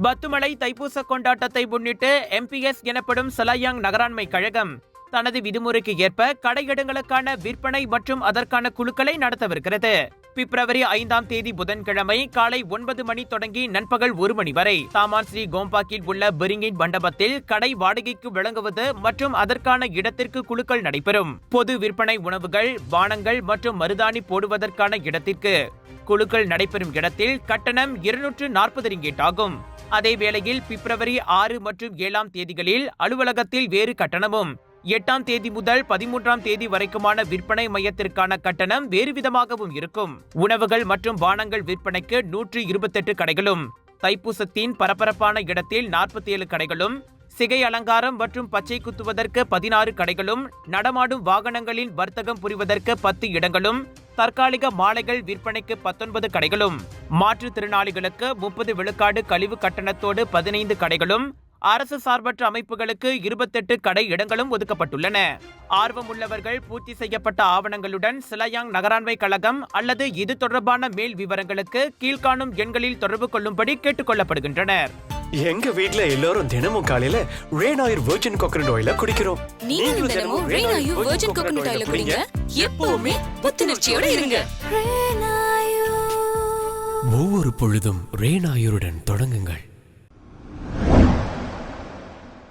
பத்துமலை தைப்பூச கொண்டாட்டத்தை முன்னிட்டு எம்பிஎஸ் எனப்படும் சலாயாங் நகராண்மை கழகம் தனது விதிமுறைக்கு ஏற்ப கடையிடங்களுக்கான விற்பனை மற்றும் அதற்கான குழுக்களை நடத்தவிருக்கிறது. பிப்ரவரி 5ஆம் தேதி புதன்கிழமை காலை 9 மணி தொடங்கி நண்பகல் 1 மணி வரை தாமான் ஸ்ரீ கோம்பாக்கில் உள்ள பெரிங்கின் மண்டபத்தில் கடை வாடகைக்கு வழங்குவது மற்றும் அதற்கான இடத்திற்கு குழுக்கள் நடைபெறும். பொது விற்பனை உணவுகள், பானங்கள் மற்றும் மருதாணி போடுவதற்கான இடத்திற்கு குழுக்கள் நடைபெறும் இடத்தில் கட்டணம் 240 ரிங்கெட் ஆகும். அதே வேளையில் பிப்ரவரி 6 மற்றும் 7ஆம் தேதிகளில் அலுவலகத்தில் வேறு கட்டணமும், 8ஆம் தேதி முதல் 13ஆம் தேதி வரைக்குமான விற்பனை மையத்திற்கான கட்டணம் வேறு விதமாகவும் இருக்கும். உணவுகள் மற்றும் பானங்கள் விற்பனைக்கு 128 கடைகளும், தைப்பூசத்தின் பரபரப்பான இடத்தில் 47 கடைகளும், சிகை அலங்காரம் மற்றும் பச்சை குத்துவதற்கு 16 கடைகளும், நடமாடும் வாகனங்களின் வர்த்தகம் புரிவதற்கு 10 இடங்களும், தற்காலிக மாலைகள் விற்பனைக்கு 19 கடைகளும், மாற்றுத்திறனாளிகளுக்கு 30 விழுக்காடு கழிவு கட்டணத்தோடு 15 கடைகளும், அரசு சார்பற்ற அமைப்புகளுக்கு 28 கடை இடங்களும் ஒதுக்கப்பட்டுள்ளன. ஆர்வமுள்ளவர்கள் பூர்த்தி செய்யப்பட்ட ஆவணங்களுடன் சிலாயாங் நகராண்மை கழகம் அல்லது இது தொடர்பான மேல் விவரங்களுக்கு கீழ்காணும் எண்களில் தொடர்பு கொள்ளும்படி கேட்டுக் கொள்ளப்படுகின்றனர். எங்க வீட்ல எல்லாரும் தினமும் காலையில ரெயின் ஆயில் வெர்ஜின் கோகனட் ஆயில குடிக்கிறோம். நீங்களும் தினமும் ரெயின் ஆயில் வெர்ஜின் கோகனட் ஆயில குடிங்க. எப்பவுமே புத்துணர்ச்சியோட இருங்க. ஒவ்வொரு பொழுதும் ரெயின் ஆயுருடன் தொடங்குங்கள்.